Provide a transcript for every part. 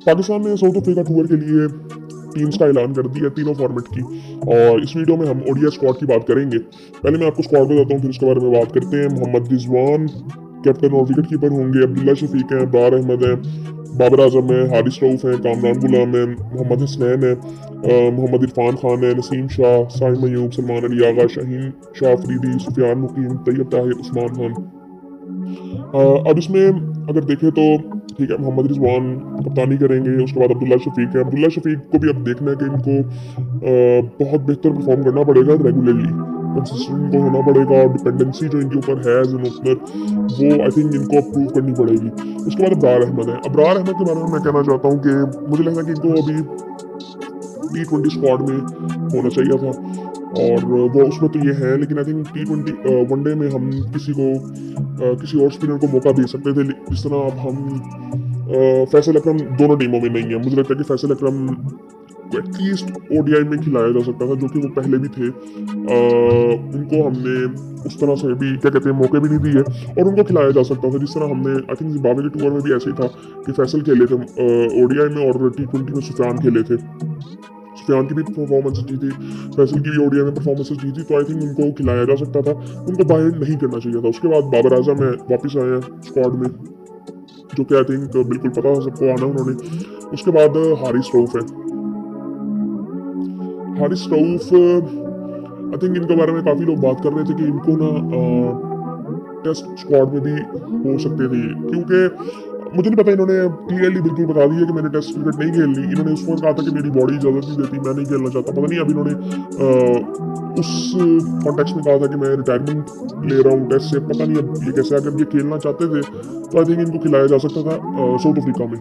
पाकिस्तान ने south Africa tour के लिए टीम्स का ऐलान कर दिया तीनों फॉर्मेट की, और इस वीडियो में हम ओडीआई स्क्वाड की बात करेंगे। पहले मैं आपको स्क्वाड बताता हूँ, फिर उसके बारे में बात करते हैं। मोहम्मद रिजवान कैप्टन और विकेट कीपर होंगे, अब्दुल्ला शफीक हैं, अब्रार अहमद हैं, बाबर आजम है, हारिस रऊफ हैं, कामरान गुलाम है, मोहम्मद हसनैन है, मोहम्मद इरफान खान है, नसीम शाह, साहिम अयूब, सलमान अली आगा, शाहीन शाह अफरीदी, सुफियान मुकीम, तैयब ताहिर, उस्मान खान। अब इसमें अगर देखें तो ठीक है, मोहम्मद रिजवान कप्तानी करेंगे, उसके बाद अब्दुल्ला शफीक है। अब्दुल्ला शफीक को भी अब देखना है कि इनको बहुत बेहतर परफॉर्म करना पड़ेगा रेगुलरली, कंसिस्टेंट इनको होना पड़ेगा, और डिपेंडेंसी जो इनके ऊपर है एज एन ओपनर वो आई थिंक इनको अप्रूव करनी पड़ेगी। उसके बाद अब्रार अहमद है। अब्रार अहमद के बारे में मैं कहना चाहता हूँ कि मुझे लगता है कि इनको अभी T20 स्क्वाड में होना चाहिए था, और वो उसमें तो ये है, लेकिन आई थिंक T20 वनडे में हम किसी और स्पिनर को मौका दे सकते थे, जिस तरह अब हम फैसल अकरम दोनों टीमों में नहीं है। मुझे लगता है कि फैसल अकरम को एटलीस्ट ओडीआई में खिलाया जा सकता था, जो कि वो पहले भी थे। उनको हमने उस तरह से भी क्या कहते हैं मौके भी नहीं दिए, और उनको खिलाया जा सकता था जिस तरह हमने आई थिंक जिम्बाब्वे के टूर में भी ऐसे ही था कि फैसल खेले थे ओडीआई में, और T20 में सुफियान खेले थे। सुफियान की भी परफॉर्मेंस अच्छी थी, फैसल की भी ओडीआई में परफॉर्मेंस अच्छी थी, तो आई थिंक उनको खिलाया जा सकता था, उनको बाहर नहीं करना चाहिए था। उसके बाद बाबर आजम है, वापस आए हैं स्क्वाड में, जो कि आई थिंक बिल्कुल पता था सबको आना उन्होंने। उसके बाद हारिस रऊफ है। हारिस रऊफ आई थिंक इनके बारे में काफ़ी लोग बात कर रहे थे कि इनको ना टेस्ट स्क्वाड में भी हो सकते थे, क्योंकि मुझे नहीं पता, इन्होंने क्लियरली बिल्कुल बता दिया कि मैंने टेस्ट क्रिकेट नहीं खेलनी। इन्होंने उस वक्त कहा था कि मेरी बॉडी इजाज़त नहीं देती, मैं नहीं खेलना चाहता। पता नहीं अब इन्होंने उस कॉन्टेक्स्ट में कहा था कि मैं रिटायरमेंट ले रहा हूँ टेस्ट से, पता नहीं अब ये कैसे। अगर ये खेलना चाहते थे तो आई थिंक इनको खिलाया जा सकता था साउथ अफ्रीका में।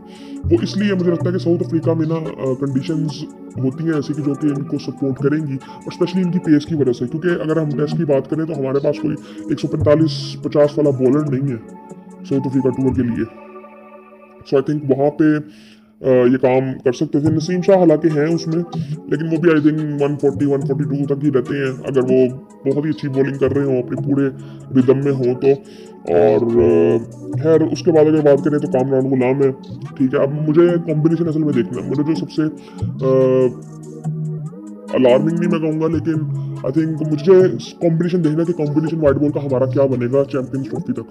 वो इसलिए मुझे लगता है कि साउथ अफ्रीका में ना कंडीशंस होती हैं ऐसी कि जो कि इनको सपोर्ट करेंगी, और स्पेशली इनकी पेस की वजह से, क्योंकि अगर हम टेस्ट की बात करें तो हमारे पास कोई 145-50 वाला बॉलर नहीं है साउथ अफ्रीका टूर के लिए। सो आई थिंक वहाँ पे ये काम कर सकते थे। नसीम शाह हालांकि हैं उसमें, लेकिन वो भी आई थिंक 140-142 तक ही रहते हैं, अगर वो बहुत ही अच्छी बॉलिंग कर रहे हो, अपने पूरे रिदम में हो तो। और खैर उसके बाद अगर बात करें तो कामरान गुलाम है। ठीक है, अब मुझे कॉम्बिनेशन असल में देखना है। मुझे जो सबसे अलार्मिंग नहीं मैं कहूँगा, लेकिन आई थिंक मुझे कॉम्बिनेशन देखना कि कॉम्बिनेशन वाइट बॉल का हमारा क्या बनेगा चैंपियंस ट्रॉफी तक,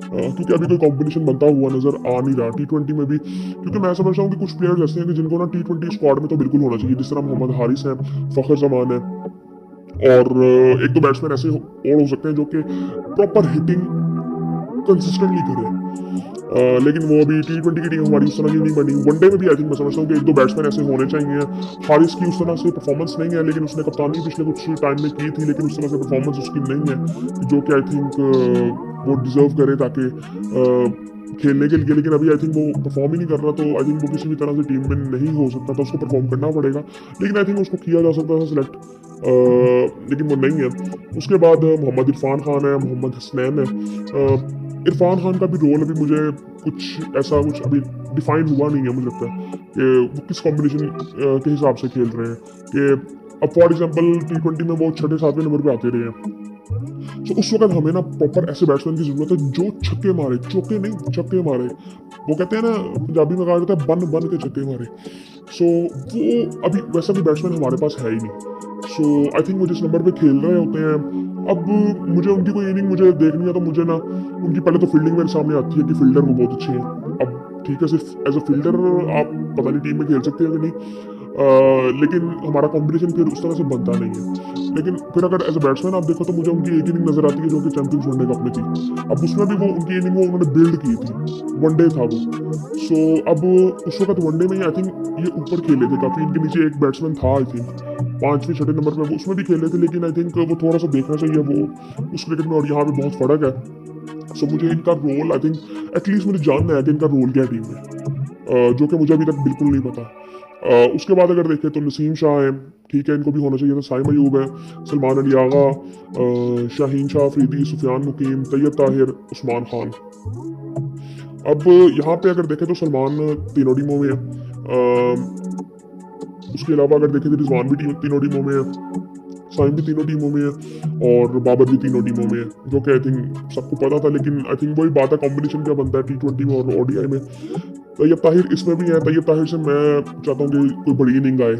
क्योंकि अभी कोई कॉम्बिनेशन बनता हुआ नजर आ नहीं रहा T20 में भी। क्योंकि मैं समझता हूँ कि कुछ प्लेयर्स ऐसे हैं कि जिनको ना T20 स्क्वाड में तो बिल्कुल होना चाहिए, जिस तरह मोहम्मद हारिस है, फखर जमान है, और एक दो बैट्समैन ऐसे और हो सकते हैं जो कि प्रॉपर हिटिंग कंसिस्टेंटली करे। लेकिन वो अभी T20 की टीम हमारी उस तरह की नहीं बनी। वनडे में भी आई थिंक मैं समझता हूँ कि एक दो बैट्समैन ऐसे होने चाहिए। हारिस की उस तरह से परफॉर्मेंस नहीं है, लेकिन उसने कप्तानी पिछले कुछ टाइम में की थी, लेकिन उस तरह से परफॉर्मेंस उसकी नहीं है जो कि आई थिंक वो डिजर्व करे ताकि खेलने के लिए। लेकिन अभी आई थिंक वो परफॉर्म ही नहीं कर रहा, तो आई थिंक वो किसी भी तरह से टीम में नहीं हो सकता था, उसको परफॉर्म करना पड़ेगा। लेकिन आई थिंक उसको किया जा सकता था सिलेक्ट, लेकिन वो नहीं है। उसके बाद मोहम्मद इरफान खान है, मोहम्मद हसनैन है। इरफान खान का भी रोल अभी मुझे कुछ ऐसा कुछ अभी डिफाइन हुआ नहीं है। मुझे लगता है कि वो किस कॉम्बिनेशन के हिसाब से खेल रहे हैं, कि अब फॉर एग्जांपल T20 में वो 6-7वें नंबर पे आते रहे हैं, तो उस वक्त हमें ना प्रॉपर ऐसे बैट्समैन की जरूरत है जो छक्के मारे, चौके नहीं छक्के मारे। वो कहते हैं ना, पंजाबी में कहा जाता है बन बन के छक्के मारे। सो वो अभी वैसा भी बैट्समैन हमारे पास है ही नहीं। सो आई थिंक वो जिस नंबर पे खेल रहे होते हैं, अब मुझे उनकी कोई इनिंग मुझे देखनी है तो मुझे ना उनकी पहले तो फील्डिंग मेरे सामने आती है कि फील्डर वो बहुत अच्छे हैं। अब ठीक है, सिर्फ एज अ फील्डर आप पता नहीं टीम में खेल सकते हैं कि नहीं, लेकिन हमारा कॉम्बिनेशन फिर उस तरह से बनता नहीं है। लेकिन फिर अगर एज अ बैट्समैन आप देखो तो मुझे उनकी एक इनिंग नजर आती है जो कि चैंपियंस वनडे कप में थी। अब उसमें भी वो उनकी इनिंग वो उन्होंने बिल्ड की थी, वनडे था वो। सो अब उस वक्त वनडे में आई थिंक ये ऊपर खेले थे काफी, इनके नीचे एक बैट्समैन था आई थिंक 5वें 6ठे नंबर पर, वो उसमें भी खेले थे। लेकिन आई थिंक वो थोड़ा सा देखना चाहिए वो उस क्रिकेट में, और यहाँ पे बहुत फर्क है। सो मुझे इनका रोल आई थिंक एटलीस्ट मुझे जानना है कि इनका रोल क्या है टीम में, जो कि मुझे अभी तक बिल्कुल नहीं पता। उसके बाद अगर देखें तो नसीम शाह है, ठीक है, इनको भी होना चाहिए था। साइम अयूब है, सलमान अली आगा, शाहीन शाह अफरीदी, सुफियान मुकीम, तैयब ताहिर, उस्मान खान। अब यहाँ पे अगर देखें तो सलमान तीनों टीमों में है। उसके अलावा अगर देखें तो रिजवान भी तीनों टीमों में है, साइम भी तीनों टीमों में है, और बाबर भी तीनों टीमों में है, जो कि आई थिंक सबको पता था। लेकिन आई थिंक वही बात है, कॉम्बिनेशन क्या बनता है T20 में और ओडीआई में। तैयब ताहिर इसमें भी है। तैयब ताहिर से मैं चाहता हूँ कि कोई बड़ी इनिंग आए,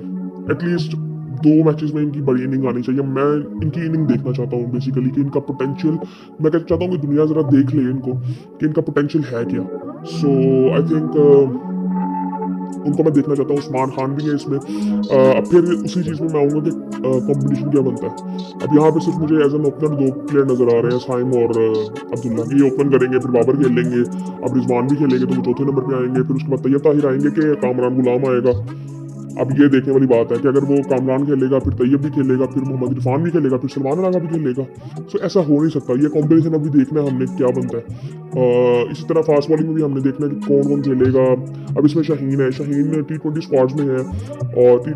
एटलीस्ट 2 मैचेस में इनकी बड़ी इनिंग आनी चाहिए। मैं इनकी इनिंग देखना चाहता हूँ बेसिकली, कि इनका पोटेंशियल, मैं कहना चाहता हूँ कि दुनिया ज़रा देख ले इनको कि इनका पोटेंशियल है क्या। सो आई थिंक उनको मैं देखना चाहता हूँ। उस्मान खान भी है इसमें। अब फिर उसी चीज़ में मैं आऊँगा कि कंपटीशन क्या बनता है। अब यहाँ पे सिर्फ मुझे एज एन ओपनर 2 प्लेयर नजर आ रहे हैं, साइम और अब्दुल्ला। ये ओपन करेंगे, फिर बाबर खेलेंगे, अब रिजवान भी खेलेंगे, तो वो चौथे नंबर पे आएंगे। फिर उसके बाद तैयब ताहिर आएंगे कि कामरान गुलाम आएगा। अब ये देखने वाली बात है कि अगर वो कामरान खेलेगा, फिर तैयब भी खेलेगा, फिर मोहम्मद इरफान भी खेलेगा, फिर सलमान रागा भी खेलेगा। सो ऐसा हो नहीं सकता। ये कॉम्बिनेशन अभी देखना है हमने क्या बनता है। इसी तरह फास्ट बॉलिंग में भी हमने देखना है कि कौन कौन खेलेगा। अब इसमें शाहीन है, शाहीन T20 स्क्वाड्स में है, और टी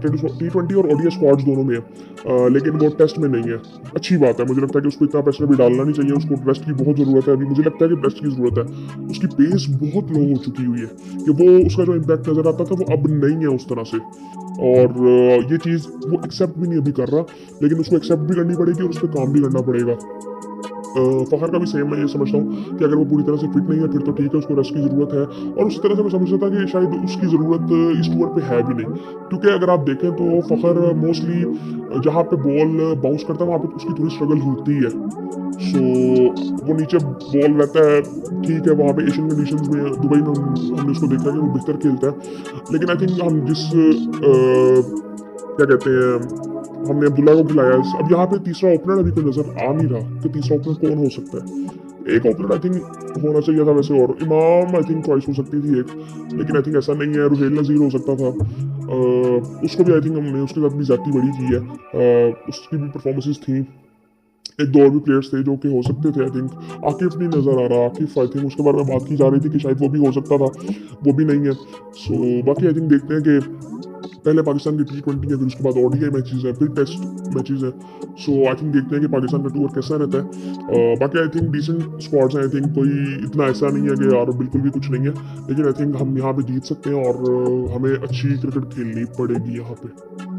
ट्वेंटी और ओडीआई स्क्वाड्स दोनों में है। लेकिन वो टेस्ट में नहीं है। अच्छी बात है, मुझे लगता है कि उसको इतना प्रेशर भी डालना नहीं चाहिए। उसको रेस्ट की बहुत ज़रूरत है अभी, मुझे लगता है कि रेस्ट की ज़रूरत है। उसकी पेस बहुत लो हो चुकी हुई है कि वो उसका जो इम्पैक्ट नज़र आता था वो अब नहीं है उस तरह से। और ये चीज़ वो एक्सेप्ट भी नहीं अभी कर रहा, लेकिन उसको एक्सेप्ट भी करनी पड़ेगी और उस पर काम भी करना पड़ेगा। फ़खर का भी सेम मैं ये समझता हूँ कि अगर वो पूरी तरह से फिट नहीं है फिर तो ठीक है, उसको रेस्ट की ज़रूरत है। और उस तरह से मैं समझता था कि शायद उसकी ज़रूरत इस टूर पे है भी नहीं, क्योंकि अगर आप देखें तो फ़खर मोस्टली जहाँ पे बॉल बाउंस करता है वहाँ पे उसकी थोड़ी स्ट्रगल होती है। सो वो नीचे बॉल रहता है, ठीक है, वहाँ पे एशियन कंडीशंस में दुबई में हमने उसको देखा कि वो बेहतर खेलता है। लेकिन आई थिंक हम जिस क्या कहते हैं, हमने अब्दुल्ला को खिलाया। अब यहाँ पे तीसरा ओपनर अभी कोई नजर आ नहीं रहा कि तीसरा ओपनर कौन हो सकता है। एक ओपनर आई थिंक होना चाहिए था वैसे, और इमाम आई थिंक चॉइस हो सकती थी एक, लेकिन आई थिंक ऐसा नहीं है। रुहेल नज़ीर हो सकता था। उसको भी आई थिंक हमने उसके साथ भी ज्यादती बड़ी की है। उसकी भी परफॉर्मेंसेज थी। एक दो और भी प्लेयर्स थे जो कि हो सकते थे। आई थिंक आकिफ नहीं नजर आ रहा। आकिफ आई थिंक उसके बारे में बात की जा रही थी कि शायद वो भी हो सकता था, वो भी नहीं है। सो बाकी आई थिंक देखते हैं कि पहले पाकिस्तान की T20 है, फिर उसके बाद ओडीआई मैचेस है, फिर टेस्ट मैचेस है। सो आई थिंक देखते हैं कि पाकिस्तान का टूर कैसा रहता है। बाकी आई थिंक डिसेंट स्क्वाड्स हैं। आई थिंक कोई इतना ऐसा नहीं है कि यार बिल्कुल भी कुछ नहीं है, लेकिन आई थिंक हम यहाँ पे जीत सकते हैं और हमें अच्छी क्रिकेट खेलनी पड़ेगी यहाँ पे।